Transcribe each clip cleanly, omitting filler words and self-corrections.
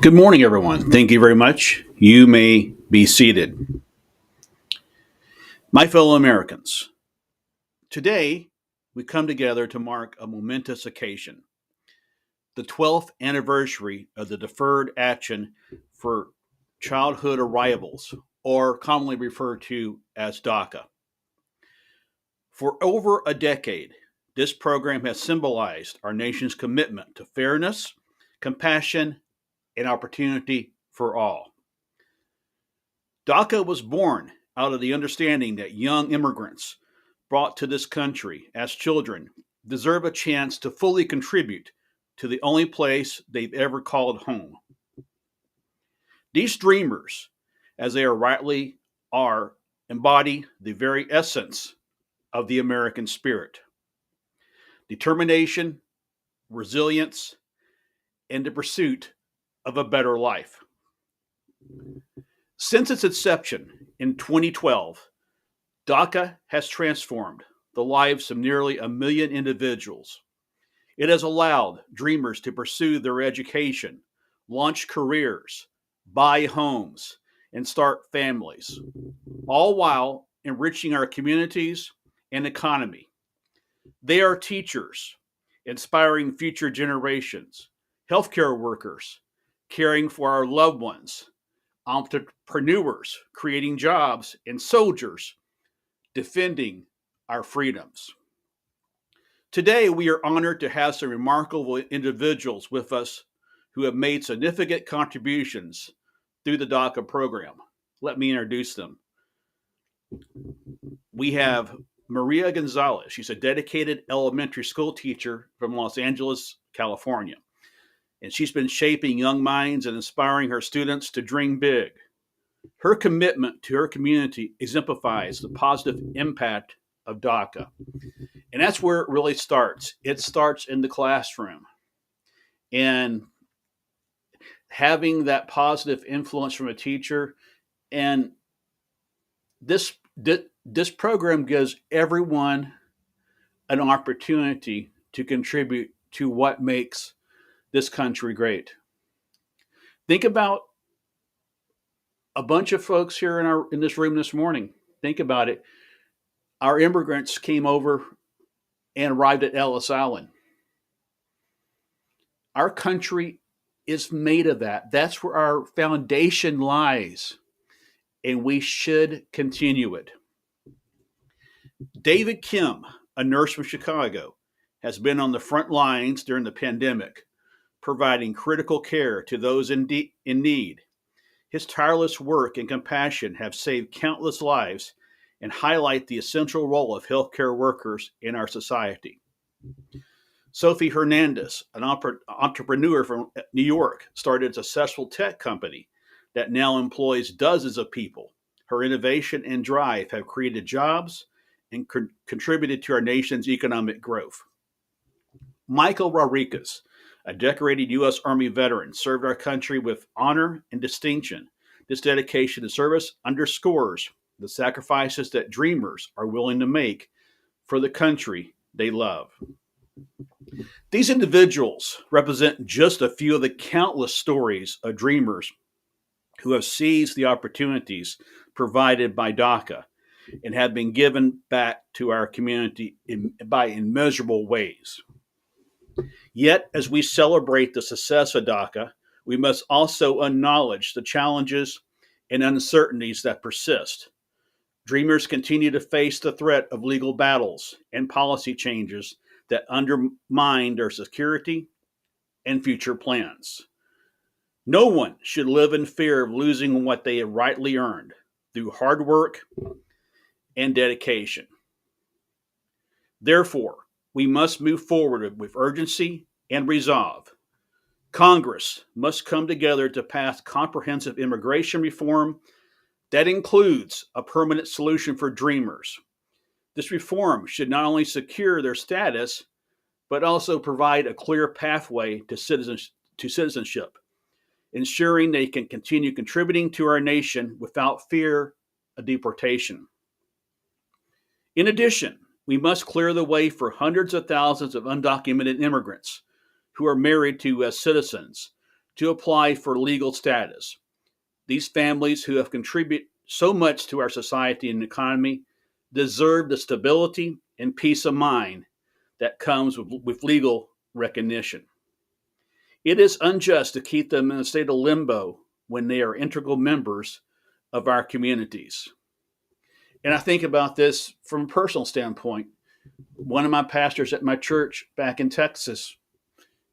Good morning, everyone. Thank you very much. You may be seated. My fellow Americans, today we come together to mark a momentous occasion, the 12th anniversary of the Deferred Action for Childhood Arrivals, or commonly referred to as DACA. For over a decade, this program has symbolized our nation's commitment to fairness, compassion, and opportunity for all. DACA was born out of the understanding that young immigrants brought to this country as children deserve a chance to fully contribute to the only place they've ever called home. These dreamers, as they are rightly are, embody the very essence of the American spirit: determination, resilience, and the pursuit of a better life. Since its inception in 2012, DACA has transformed the lives of nearly a million individuals. It has allowed dreamers to pursue their education, launch careers, buy homes, and start families, all while enriching our communities and economy. They are teachers, inspiring future generations, healthcare workers, caring for our loved ones, entrepreneurs, creating jobs, and soldiers, defending our freedoms. Today, we are honored to have some remarkable individuals with us who have made significant contributions through the DACA program. Let me introduce them. We have Maria Gonzalez. She's a dedicated elementary school teacher from Los Angeles, California. And she's been shaping young minds and inspiring her students to dream big. Her commitment to her community exemplifies the positive impact of DACA. And that's where it really starts. It starts in the classroom. And having that positive influence from a teacher. And this program gives everyone an opportunity to contribute to what makes this country great. Think about a bunch of folks here in this room this morning. Think about it. Our immigrants came over and arrived at Ellis Island. Our country is made of that. That's where our foundation lies, and we should continue it. David Kim, a nurse from Chicago, has been on the front lines during the pandemic, providing critical care to those in need. His tireless work and compassion have saved countless lives and highlight the essential role of healthcare workers in our society. Sophie Hernandez, an entrepreneur from New York, started a successful tech company that now employs dozens of people. Her innovation and drive have created jobs and contributed to our nation's economic growth. Michael Rodriguez, a decorated U.S. Army veteran, served our country with honor and distinction. This dedication to service underscores the sacrifices that dreamers are willing to make for the country they love. These individuals represent just a few of the countless stories of dreamers who have seized the opportunities provided by DACA and have been given back to our community by immeasurable ways. Yet, as we celebrate the success of DACA, we must also acknowledge the challenges and uncertainties that persist. Dreamers continue to face the threat of legal battles and policy changes that undermine their security and future plans. No one should live in fear of losing what they have rightly earned through hard work and dedication. Therefore, we must move forward with urgency and resolve. Congress must come together to pass comprehensive immigration reform that includes a permanent solution for dreamers. This reform should not only secure their status, but also provide a clear pathway to citizenship, ensuring they can continue contributing to our nation without fear of deportation. In addition, we must clear the way for hundreds of thousands of undocumented immigrants who are married to U.S. citizens to apply for legal status. These families who have contributed so much to our society and economy deserve the stability and peace of mind that comes with legal recognition. It is unjust to keep them in a state of limbo when they are integral members of our communities. And I think about this from a personal standpoint. One of my pastors at my church back in Texas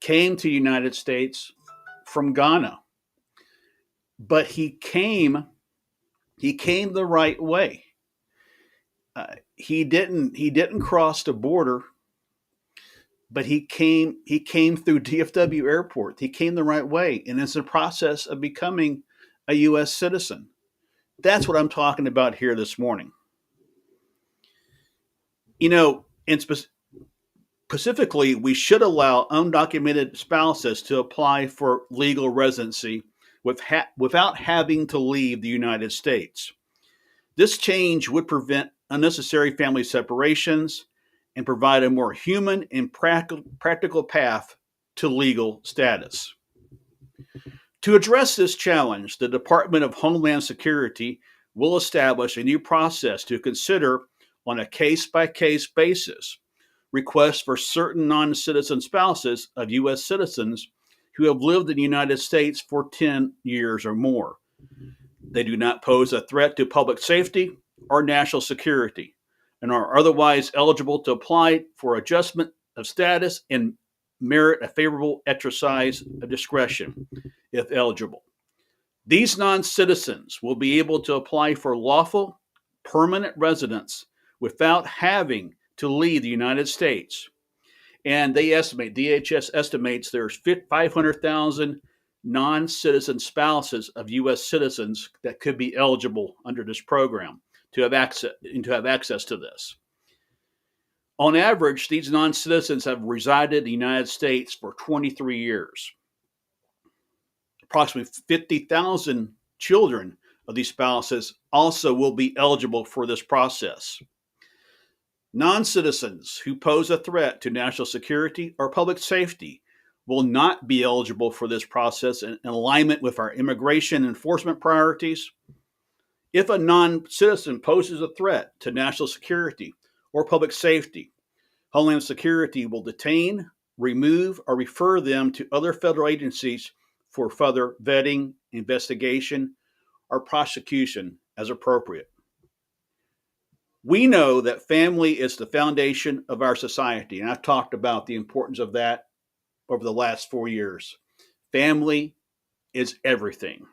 came to the United States from Ghana, but he came the right way. He didn't cross the border, but he came through DFW airport. He came the right way, and is in the process of becoming a U.S. citizen. That's what I'm talking about here this morning. And specifically, we should allow undocumented spouses to apply for legal residency without having to leave the United States. This change would prevent unnecessary family separations and provide a more human and practical path to legal status. To address this challenge, the Department of Homeland Security will establish a new process to consider on a case-by-case basis requests for certain non-citizen spouses of U.S. citizens who have lived in the United States for 10 years or more. They do not pose a threat to public safety or national security and are otherwise eligible to apply for adjustment of status and merit a favorable exercise of discretion if eligible. These non-citizens will be able to apply for lawful permanent residence without having to leave the United States. And DHS estimates there's 500,000 non-citizen spouses of U.S. citizens that could be eligible under this program to have access to this. On average, these non-citizens have resided in the United States for 23 years. Approximately 50,000 children of these spouses also will be eligible for this process. Non-citizens who pose a threat to national security or public safety will not be eligible for this process in alignment with our immigration enforcement priorities. If a non-citizen poses a threat to national security or public safety, Homeland Security will detain, remove, or refer them to other federal agencies for further vetting, investigation, or prosecution as appropriate. We know that family is the foundation of our society, and I've talked about the importance of that over the last 4 years. Family is everything.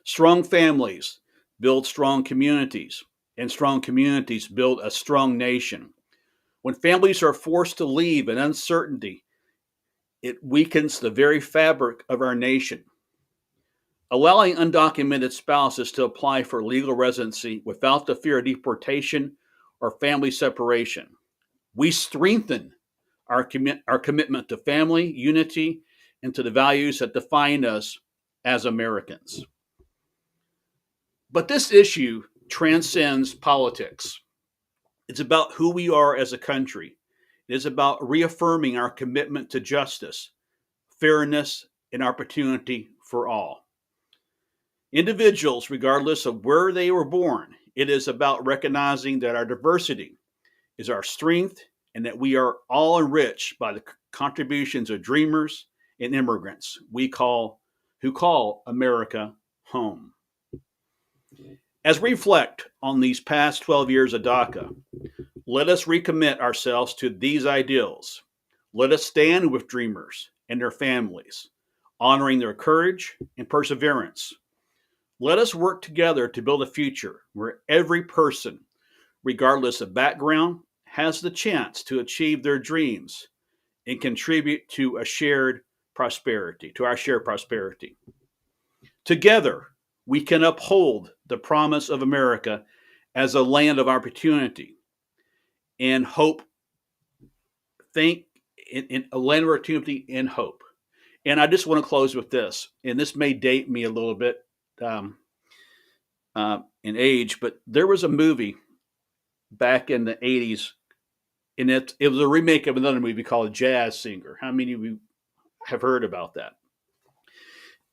Strong families build strong communities, and strong communities build a strong nation. When families are forced to leave in uncertainty, it weakens the very fabric of our nation. Allowing undocumented spouses to apply for legal residency without the fear of deportation or family separation, we strengthen our commitment to family, unity, and to the values that define us as Americans. But this issue transcends politics. It's about who we are as a country. It is about reaffirming our commitment to justice, fairness, and opportunity for all. Individuals, regardless of where they were born, it is about recognizing that our diversity is our strength and that we are all enriched by the contributions of dreamers and immigrants who call America home. As we reflect on these past 12 years of DACA, let us recommit ourselves to these ideals. Let us stand with dreamers and their families, honoring their courage and perseverance. Let us work together to build a future where every person, regardless of background, has the chance to achieve their dreams and contribute to our shared prosperity. Together, we can uphold the promise of America as a land of opportunity and hope. In a land of opportunity and hope. And I just want to close with this, and this may date me a little bit in age, but there was a movie back in the 80s, and it was a remake of another movie called Jazz Singer. How many of you have heard about that?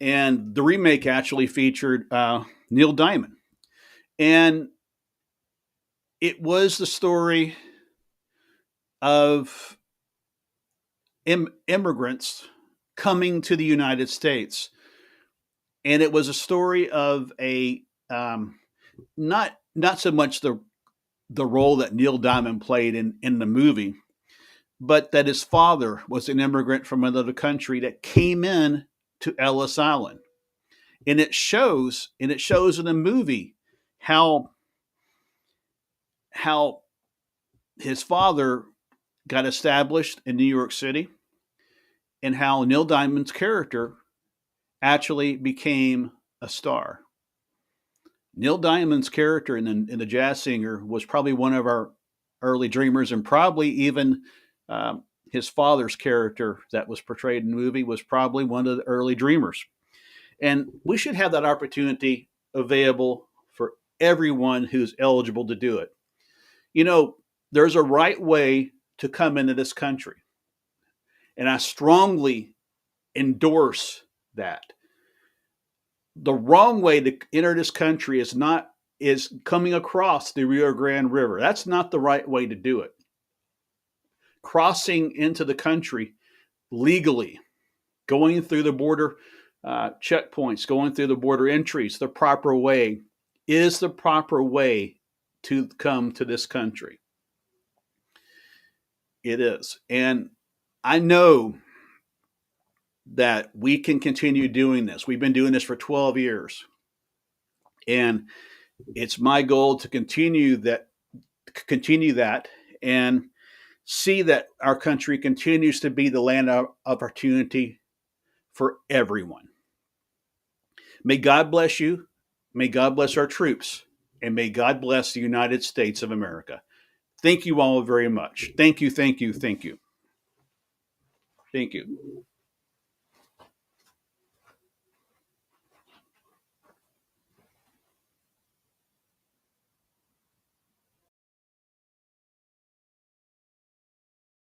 And the remake actually featured Neil Diamond. And it was the story of immigrants coming to the United States. And it was a story of a not so much the role that Neil Diamond played in the movie, but that his father was an immigrant from another country that came in to Ellis Island. And it shows in the movie how how his father got established in New York City and how Neil Diamond's character actually became a star. Neil Diamond's character in the Jazz Singer was probably one of our early dreamers, and probably even his father's character that was portrayed in the movie was probably one of the early dreamers. And we should have that opportunity available for everyone who's eligible to do it. You know, there's a right way to come into this country, and I strongly endorse that. The wrong way to enter this country is coming across the Rio Grande River. That's not the right way to do it. Crossing into the country legally, going through the border checkpoints, going through the border entries, the proper way is the proper way to come to this country. It is. And I know that we can continue doing this. We've been doing this for 12 years. And it's my goal to continue that and see that our country continues to be the land of opportunity for everyone. May God bless you. May God bless our troops. And may God bless the United States of America. Thank you all very much. Thank you, thank you, thank you. Thank you.